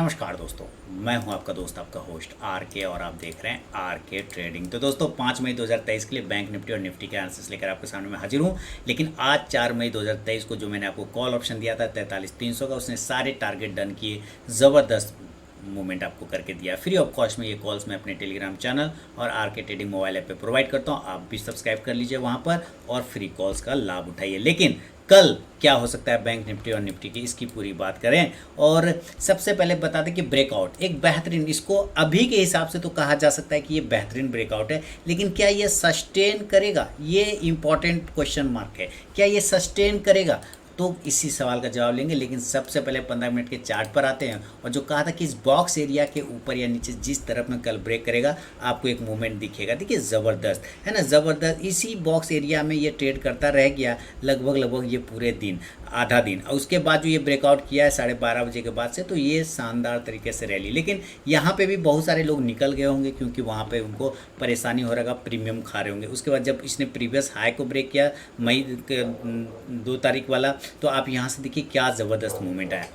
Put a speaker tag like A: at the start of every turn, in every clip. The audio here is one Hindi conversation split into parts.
A: नमस्कार दोस्तों, मैं हूं आपका दोस्त आपका होस्ट आर के और आप देख रहे हैं आर के ट्रेडिंग। तो दोस्तों 5 मई 2023 के लिए बैंक निफ्टी और निफ्टी के एनालिसिस लेकर आपके सामने मैं हाजिर हूं। लेकिन आज 4 मई 2023 को जो मैंने आपको कॉल ऑप्शन दिया था 43,300 का, उसने सारे टारगेट डन किए, ज़बरदस्त मूवमेंट आपको करके दिया। फ्री ऑफ कॉस्ट में ये कॉल्स मैं अपने टेलीग्राम चैनल और आर के ट्रेडिंग मोबाइल ऐप पे प्रोवाइड करता हूँ। आप भी सब्सक्राइब कर लीजिए वहाँ पर और फ्री कॉल्स का लाभ उठाइए। लेकिन कल क्या हो सकता है बैंक निफ्टी और निफ्टी की, इसकी पूरी बात करें। और सबसे पहले बता दें कि ब्रेकआउट एक बेहतरीन, इसको अभी के हिसाब से तो कहा जा सकता है कि ये बेहतरीन ब्रेकआउट है, लेकिन क्या ये सस्टेन करेगा, ये इंपॉर्टेंट क्वेश्चन मार्क है। क्या ये सस्टेन करेगा, तो इसी सवाल का जवाब लेंगे। लेकिन सबसे पहले 15 मिनट के चार्ट पर आते हैं और जो कहा था कि इस बॉक्स एरिया के ऊपर या नीचे जिस तरफ में कल ब्रेक करेगा आपको एक मूवमेंट दिखेगा। देखिए ज़बरदस्त है ना, ज़बरदस्त। इसी बॉक्स एरिया में ये ट्रेड करता रह गया लगभग ये पूरे दिन, आधा दिन। और उसके बाद जो ये ब्रेकआउट किया है 12:30 बजे के बाद से, तो ये शानदार तरीके से रैली। लेकिन यहाँ पे भी बहुत सारे लोग निकल गए होंगे क्योंकि वहाँ पे उनको परेशानी हो रहा, प्रीमियम खा रहे होंगे। उसके बाद जब इसने प्रीवियस हाई को ब्रेक किया मई 2 तारीख वाला, तो आप यहाँ से देखिए क्या ज़बरदस्त मूवमेंट आया।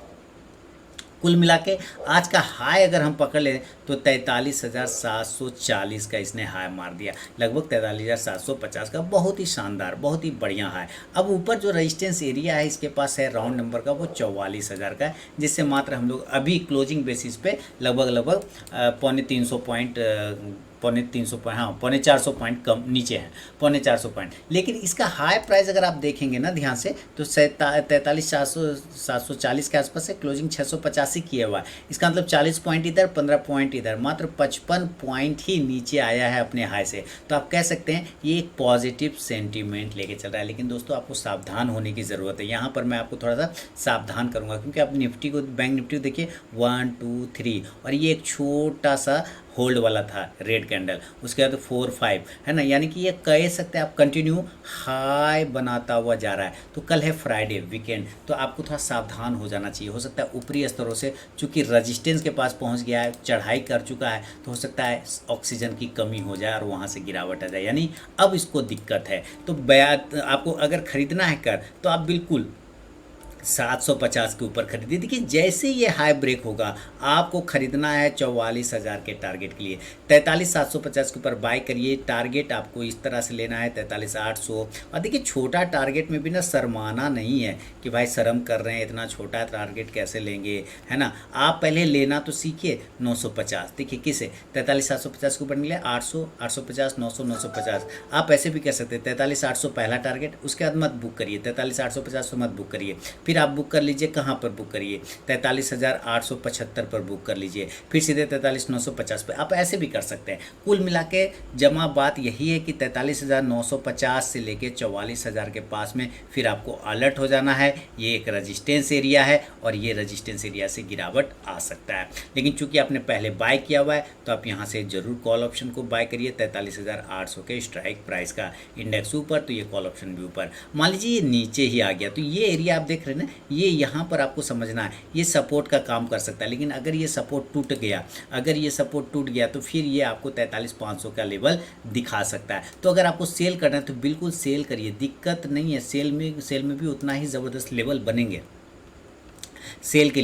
A: कुल मिला के आज का हाई अगर हम पकड़ लें तो 43,740 का इसने हाई मार दिया, लगभग 43,750 का। बहुत ही शानदार, बहुत ही बढ़िया हाई। अब ऊपर जो रेजिस्टेंस एरिया है इसके पास है राउंड नंबर का, वो 44,000 का है, जिससे मात्र हम लोग अभी क्लोजिंग बेसिस पे लगभग पौने 300 पॉइंट, पौने 300 पॉइंट, हाँ पौने 400 पॉइंट कम नीचे है, पौने 400 पॉइंट। लेकिन इसका हाई प्राइस अगर आप देखेंगे ना ध्यान से, तो 43,740 के आसपास है, क्लोजिंग 685 किया हुआ है। इसका मतलब 40 पॉइंट इधर, 15 पॉइंट इधर, मात्र 55 पॉइंट ही नीचे आया है अपने हाई से। तो आप कह सकते हैं ये एक पॉजिटिव सेंटीमेंट लेके चल रहा है। लेकिन दोस्तों आपको सावधान होने की ज़रूरत है। यहाँ पर मैं आपको थोड़ा सा सावधान करूँगा, क्योंकि आप निफ्टी को, बैंक निफ्टी को देखिए 1 2 3, और ये एक छोटा सा होल्ड वाला था रेड कैंडल, उसके बाद 4 5 है ना, यानी कि ये कह सकते हैं आप कंटिन्यू हाई बनाता हुआ जा रहा है। तो कल है फ्राइडे, वीकेंड, तो आपको थोड़ा सावधान हो जाना चाहिए। हो सकता है ऊपरी स्तरों से चूंकि रजिस्टेंस के पास पहुंच गया है, चढ़ाई कर चुका है, तो हो सकता है ऑक्सीजन की कमी हो जाए और वहाँ से गिरावट आ जाए, यानी अब इसको दिक्कत है। तो आपको अगर खरीदना है कर, तो आप बिल्कुल 750 के ऊपर खरीदिए। देखिए जैसे ये हाई ब्रेक होगा आपको खरीदना है 44,000 के टारगेट के लिए। 43,750 के ऊपर बाय करिए। टारगेट आपको इस तरह से लेना है 43,800। और देखिए छोटा टारगेट में भी ना शर्माना नहीं है कि भाई शर्म कर रहे हैं, इतना छोटा टारगेट कैसे लेंगे, है ना। आप पहले लेना तो सीखिए 950। देखिए किसे 43,750 के ऊपर मिले 800, 850, 900, 950। आप ऐसे भी कर सकते हैं 43,800 पहला टारगेट, उसके बाद मत बुक करिए 43,850 मत बुक करिए। फिर आप बुक कर लीजिए, कहाँ पर बुक करिए 43,875 पर बुक कर लीजिए, फिर सीधे 43,950 पे। आप ऐसे भी कर सकते हैं। कुल मिला के जमा बात यही है कि 43,950 से लेके 44,000 के पास में फिर आपको अलर्ट हो जाना है। ये एक रजिस्टेंस एरिया है और ये रजिस्टेंस एरिया से गिरावट आ सकता है। लेकिन चूंकि आपने पहले बाय किया हुआ है तो आप यहाँ से जरूर कॉल ऑप्शन को बाय करिए 43,800 के स्ट्राइक प्राइस का। इंडेक्स ऊपर तो ये कॉल ऑप्शन भी ऊपर। मान लीजिए ये नीचे ही आ गया, तो ये एरिया आप देख रहे हैं ना, ये यहाँ पर आपको समझना है ये सपोर्ट का काम कर सकता है। लेकिन अगर ये सपोर्ट टूट गया, अगर ये सपोर्ट टूट गया तो फिर ये आपको 43,500 का लेवल दिखा सकता है। तो अगर आपको सेल करना है तो बिल्कुल सेल करिए, दिक्कत नहीं है। सेल में भी उतना ही ज़बरदस्त लेवल बनेंगे। सेल के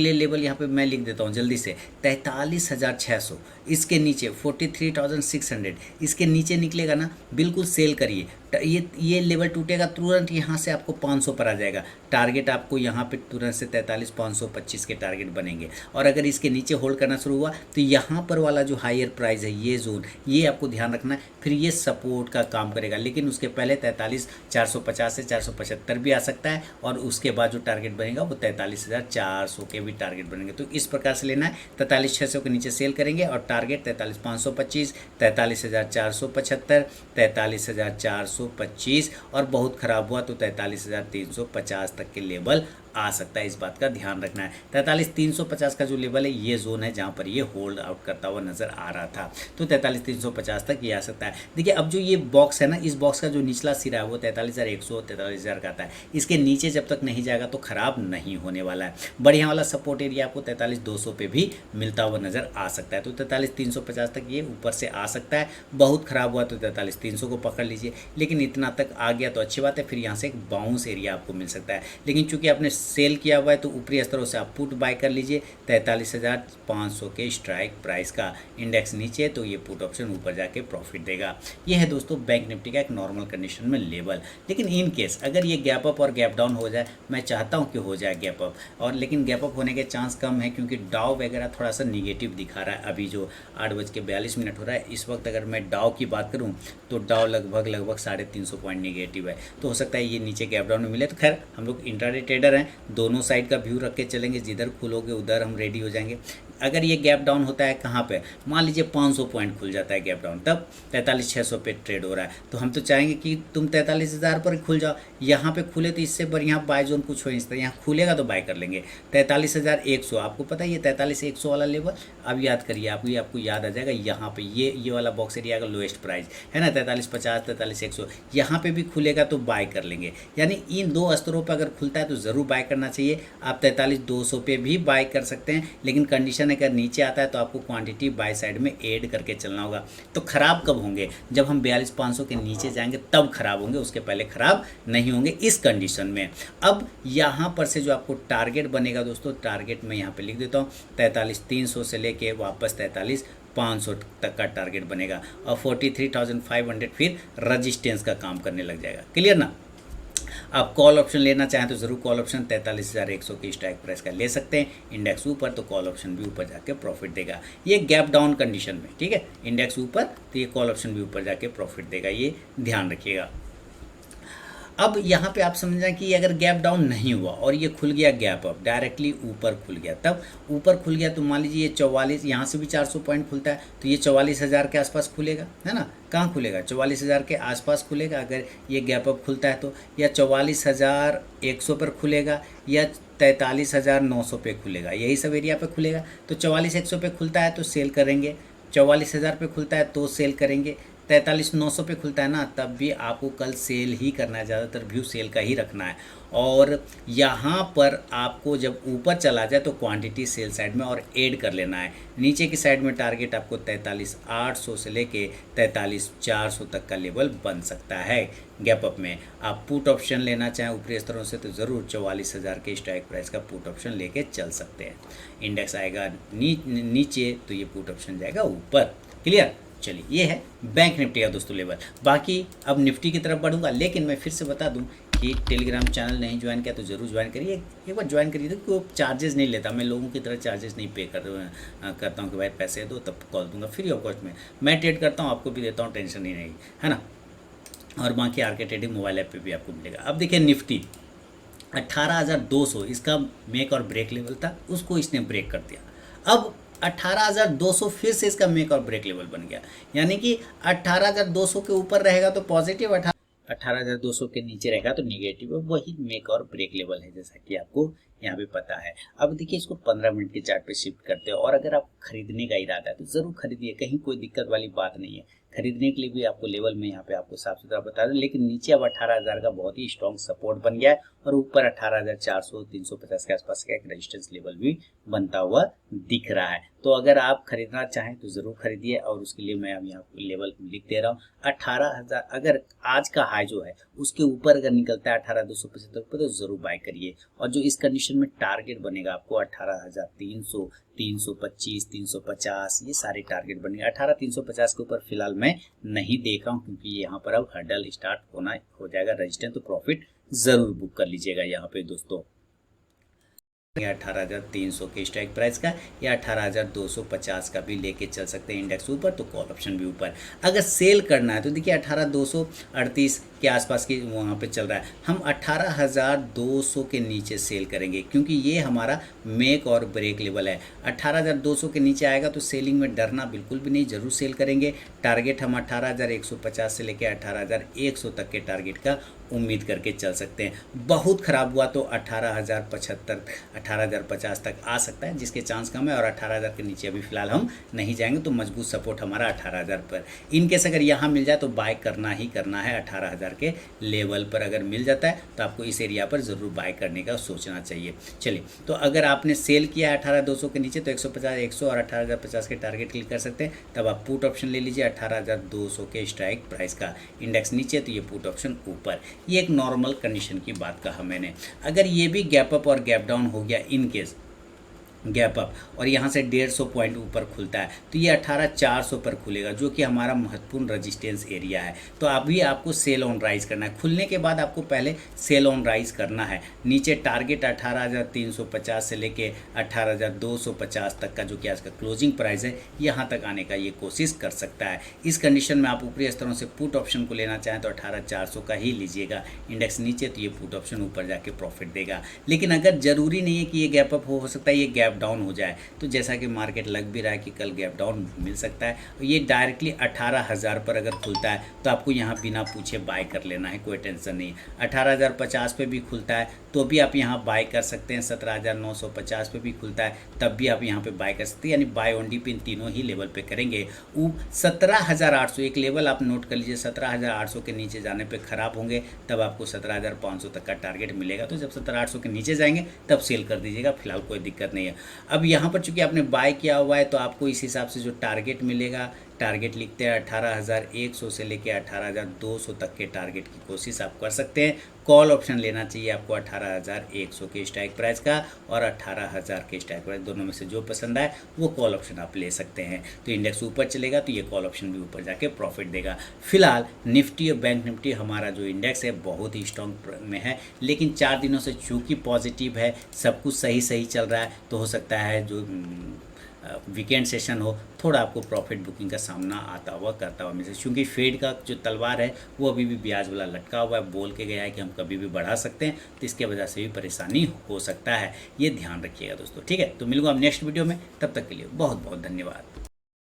A: लिए लेवल यहाँ पे मैं लिख देता हूँ जल्दी से, 43,600, इसके नीचे 43,600, इसके नीचे निकलेगा ना, बिल्कुल सेल करिए। ये लेवल टूटेगा तुरंत यहाँ से आपको 500 पर आ जाएगा। टारगेट आपको यहाँ पे तुरंत से 43,525 के टारगेट बनेंगे। और अगर इसके नीचे होल्ड करना शुरू हुआ तो यहाँ पर वाला जो हायर प्राइस है, ये जोन, ये आपको ध्यान रखना है, फिर ये सपोर्ट का काम करेगा। लेकिन उसके पहले 43,450 से 475 भी आ सकता है, और उसके बाद जो टारगेट बनेगा वो 43,400 के भी टारगेट बनेंगे। तो इस प्रकार से लेना है। 43,600 के नीचे सेल करेंगे और टारगेट 43,525, 43,475, 43,425, और बहुत ख़राब हुआ तो 43,350 तक के लेवल आ सकता है। इस बात का ध्यान रखना है। 43,350 का जो लेवल है ये जोन है जहाँ पर ये होल्ड आउट करता हुआ नजर आ रहा था। तो 43,350 तक ये आ सकता है। देखिए अब जो ये बॉक्स है ना, इस बॉक्स का जो निचला सिरा है वो 43,100, 43,000 का आता है। इसके नीचे जब तक नहीं जाएगा तो खराब नहीं होने वाला है। बढ़िया वाला सपोर्ट एरिया आपको 43,200 पे भी मिलता हुआ नजर आ सकता है। तो 43,350 तक ये ऊपर से आ सकता है। बहुत खराब हुआ तो 43,300 को पकड़ लीजिए। लेकिन इतना तक आ गया तो अच्छी बात है, फिर यहाँ से एक बाउंस एरिया आपको मिल सकता है। लेकिन चूंकि आपने सेल किया हुआ है तो ऊपरी स्तरों से आप पुट बाय कर लीजिए 43,500 के स्ट्राइक प्राइस का। इंडेक्स नीचे तो ये पुट ऑप्शन ऊपर जाके प्रॉफिट देगा। ये है दोस्तों बैंक निफ्टी का एक नॉर्मल कंडीशन में लेवल। लेकिन इन केस अगर ये गैप अप और गैप डाउन हो जाए, मैं चाहता हूँ कि हो जाए गैप अप, और लेकिन गैप अप होने के चांस कम है क्योंकि डाउ वगैरह थोड़ा सा निगेटिव दिखा रहा है। अभी जो 8:42 हो रहा है इस वक्त, अगर मैं डाउ की बात करूँ तो डाउ लगभग 350 पॉइंट निगेटिव है। तो हो सकता है ये नीचे गैप डाउन में मिले। तो खैर हम लोग इंट्राडे ट्रेडर हैं, दोनों साइड का व्यू रख के चलेंगे, जिधर खुलोगे उधर हम रेडी हो जाएंगे। अगर ये गैप डाउन होता है कहाँ पे, मान लीजिए 500 पॉइंट खुल जाता है गैप डाउन, तब 43,600 पे ट्रेड हो रहा है, तो हम तो चाहेंगे कि तुम 43,000 पर खुल जाओ। यहाँ पे खुले तो इससे बढ़िया बाय जोन कुछ हो नहीं सकता, यहाँ खुलेगा तो बाय कर लेंगे। 43,100 आपको पता है ये 43,100 वाला लेवल, अब याद करिए आपको याद आ जाएगा। यहाँ पे ये वाला बॉक्स एरिया का लोएस्ट प्राइस है ना 43,50, 43,100, यहाँ पे भी खुलेगा तो बाय कर लेंगे। यानी इन दो स्तरों पर अगर खुलता है तो ज़रूर बाय करना चाहिए। आप 43,200 पे भी बाय कर सकते हैं, लेकिन कंडीशन अगर नीचे आता है तो आपको क्वांटिटी बाय साइड में ऐड करके चलना होगा। तो खराब कब होंगे, जब हम 42,500 के नीचे जाएंगे तब खराब होंगे, उसके पहले खराब नहीं होंगे इस कंडीशन में। अब यहाँ पर से जो आपको टारगेट बनेगा दोस्तों, टारगेट मैं यहाँ पे लिख देता हूँ 43,300 से लेके वापस 43,500 तक का टारगेट बनेगा, और 43,500 फिर रजिस्टेंस का काम करने लग जाएगा। क्लियर ना। आप कॉल ऑप्शन लेना चाहें तो ज़रूर कॉल ऑप्शन 43,100 की स्ट्राइक प्राइस का ले सकते हैं। इंडेक्स ऊपर तो कॉल ऑप्शन भी ऊपर जाके प्रॉफिट देगा, ये गैप डाउन कंडीशन में। ठीक है, इंडेक्स ऊपर तो ये कॉल ऑप्शन भी ऊपर जाके प्रॉफिट देगा, ये ध्यान रखिएगा। अब यहाँ पे आप समझ जाए कि अगर गैप डाउन नहीं हुआ और ये खुल गया गैप अप, डायरेक्टली ऊपर खुल गया, तब ऊपर खुल गया तो मान लीजिए ये 44, यहाँ से भी 400 पॉइंट खुलता है तो ये 44,000 के आसपास खुलेगा, है ना। कहाँ खुलेगा, 44,000 के आसपास खुलेगा अगर ये गैप अप खुलता है तो, या 44,100 पर खुलेगा, या 43,900 पे खुलेगा, यही सब एरिया पे खुलेगा। तो 44,100 पे खुलता है तो सेल करेंगे, 44,000 पे खुलता है तो सेल करेंगे, 43,900 पे खुलता है ना तब भी आपको कल सेल ही करना है, ज़्यादातर व्यू सेल का ही रखना है। और यहाँ पर आपको जब ऊपर चला जाए तो क्वांटिटी सेल साइड में और ऐड कर लेना है। नीचे की साइड में टारगेट आपको 43,800 से लेके 43,400 तक का लेवल बन सकता है। गैप अप में आप पुट ऑप्शन लेना चाहें ऊपरी स्तरों से तो ज़रूर 44,000 के स्ट्राइक प्राइस का पुट ऑप्शन लेके चल सकते हैं। इंडेक्स आएगा नीचे तो ये पुट ऑप्शन जाएगा ऊपर। क्लियर। चलिए ये है बैंक निफ्टी का दोस्तों लेवल। बाकी अब निफ्टी की तरफ बढ़ूंगा, लेकिन मैं फिर से बता दूं कि टेलीग्राम चैनल नहीं ज्वाइन किया तो ज़रूर ज्वाइन करिए, एक बार ज्वाइन करिए। तो वो चार्जेस नहीं लेता, मैं लोगों की तरह चार्जेस नहीं पे करता हूँ कि भाई पैसे दो तब कॉल दूंगा, फ्री ऑफ कॉस्ट में मैं ट्रेड करता हूँ, आपको भी देता हूँ, टेंशन ही नहीं है ना। और बाकी आरके ट्रेडिंग मोबाइल ऐप पर भी आपको मिलेगा। अब देखिए निफ्टी 18,200 इसका मेक और ब्रेक लेवल था, उसको इसने ब्रेक कर दिया। अब 18,200 फिर से इसका मेक और ब्रेक लेवल बन गया, यानी कि 18,200 के ऊपर रहेगा तो पॉजिटिव, 18,200 के नीचे रहेगा तो निगेटिव। वही मेक और ब्रेक लेवल है जैसा कि आपको यहाँ पे पता है। अब देखिए इसको 15 मिनट के चार्ट पे शिफ्ट करते हो, और अगर आप खरीदने का इरादा है तो ज़रूर खरीदिए, कहीं कोई दिक्कत वाली बात नहीं है। खरीदने के लिए भी आपको लेवल में यहाँ पे आपको साफ सुथरा बता दें। लेकिन नीचे अब 18,000 का बहुत ही स्ट्रॉन्ग सपोर्ट बन गया है, और ऊपर 18,400 350 के आसपास का एक रेजिस्टेंस लेवल भी बनता हुआ दिख रहा है। तो अगर आप खरीदना चाहें तो ज़रूर खरीदिए, और उसके लिए मैं अब यहाँ लेवल लिख दे रहा हूँ 18,000। अगर आज का हाई जो है उसके ऊपर अगर निकलता है 18,275 पर तो ज़रूर बाय करिए। और जो इस कंडीशन में टारगेट बनेगा आपको 18,300, 325, 350, ये सारे टारगेट बनेंगे। 18,350 के ऊपर फिलहाल मैं नहीं देख रहा हूँ, क्योंकि यहाँ पर अब हर्डल स्टार्ट हो जाएगा रेजिस्टेंस, तो प्रॉफिट ज़रूर बुक कर लीजिएगा यहाँ पे दोस्तों। 18,300 के स्ट्राइक प्राइस का या 18,250 का भी लेके चल सकते हैं। इंडेक्स ऊपर तो कॉल ऑप्शन भी ऊपर। अगर सेल करना है तो देखिए 18,238 के आसपास की वहाँ पे चल रहा है, हम 18,200 के नीचे सेल करेंगे, क्योंकि ये हमारा मेक और ब्रेक लेवल है। 18,200 के नीचे आएगा तो सेलिंग में डरना बिल्कुल भी नहीं, ज़रूर सेल करेंगे। टारगेट हम 18,150 से लेकर 18,100 तक के टारगेट का उम्मीद करके चल सकते हैं। बहुत ख़राब हुआ तो 18,075, 18,050 तक आ सकता है, जिसके चांस कम है। और 18,000 के नीचे अभी फिलहाल हम नहीं जाएंगे, तो मजबूत सपोर्ट हमारा 18,000 पर। इनकेस अगर यहाँ मिल जाए तो बाय करना ही करना है 18,000 18,000 के लेवल पर अगर मिल जाता है तो आपको इस एरिया पर ज़रूर बाय करने का सोचना चाहिए। चलिए, तो अगर आपने सेल किया है 18,200 के नीचे तो 150, 100 और 18,050 के टारगेट क्लिक कर सकते हैं। तब आप पुट ऑप्शन ले लीजिए 18,200 के स्ट्राइक प्राइस का। इंडेक्स नीचे तो ये पुट ऑप्शन ऊपर। ये एक नॉर्मल कंडीशन की बात कहा मैंने। अगर ये भी गैप अप और गैप डाउन हो गया इन केस गैप अप और यहाँ से 150 पॉइंट ऊपर खुलता है तो ये 18,400 पर खुलेगा, जो कि हमारा महत्वपूर्ण रेजिस्टेंस एरिया है। तो अभी आपको सेल ऑन राइज करना है। खुलने के बाद आपको पहले सेल ऑन राइज करना है। नीचे टारगेट 18,350 से लेके 18,250 तक का, जो कि आज का क्लोजिंग प्राइस है, यहाँ तक आने का ये कोशिश कर सकता है। इस कंडीशन में आप ऊपरी स्तरों से पुट ऑप्शन को लेना चाहें तो 18,400 का ही लीजिएगा। इंडेक्स नीचे तो ये पुट ऑप्शन ऊपर जाके प्रॉफिट देगा। लेकिन अगर जरूरी नहीं है कि ये गैप अप हो सकता है ये गैप डाउन हो जाए, तो जैसा कि मार्केट लग भी रहा है कि कल गैप डाउन मिल सकता है। ये डायरेक्टली 18,000 पर अगर खुलता है तो आपको यहाँ बिना पूछे बाय कर लेना है, कोई टेंशन नहीं। 18,050 पे भी खुलता है तो भी आप यहाँ बाय कर सकते हैं। 17,950 पे भी खुलता है तब भी आप यहाँ पे बाय कर सकते हैं, यानी बाय ऑन डीप इन तीनों ही लेवल पे करेंगे। 17,800 एक लेवल आप नोट कर लीजिए। 17,800 के नीचे जाने पे खराब होंगे तब आपको 17,500 तक का टारगेट मिलेगा। तो जब 17,800 के नीचे जाएंगे तब सेल कर दीजिएगा, फिलहाल कोई दिक्कत नहीं है। अब यहाँ पर चूंकि आपने बाय किया हुआ है तो आपको इस हिसाब से जो टारगेट मिलेगा, टारगेट लिखते हैं 18,100 से लेके 18,200 तक के टारगेट की कोशिश आप कर सकते हैं। कॉल ऑप्शन लेना चाहिए आपको 18,100 के स्ट्राइक प्राइस का और 18,000 के स्ट्राइक प्राइस, दोनों में से जो पसंद आए वो कॉल ऑप्शन आप ले सकते हैं। तो इंडेक्स ऊपर चलेगा तो ये कॉल ऑप्शन भी ऊपर जाके प्रॉफिट देगा। फिलहाल निफ्टी और बैंक निफ्टी हमारा जो इंडेक्स है बहुत ही स्ट्रॉन्ग में है, लेकिन 4 दिनों से चूँकि पॉजिटिव है, सब कुछ सही सही चल रहा है, तो हो सकता है जो वीकेंड सेशन हो थोड़ा आपको प्रॉफिट बुकिंग का सामना आता हुआ करता हुआ मिले, क्योंकि फेड का जो तलवार है वो अभी भी ब्याज वाला लटका हुआ है, बोल के गया है कि हम कभी भी बढ़ा सकते हैं, तो इसके वजह से भी परेशानी हो सकता है। ये ध्यान रखिएगा दोस्तों, ठीक है। तो मिलूंगा अब नेक्स्ट वीडियो में, तब तक के लिए बहुत बहुत धन्यवाद।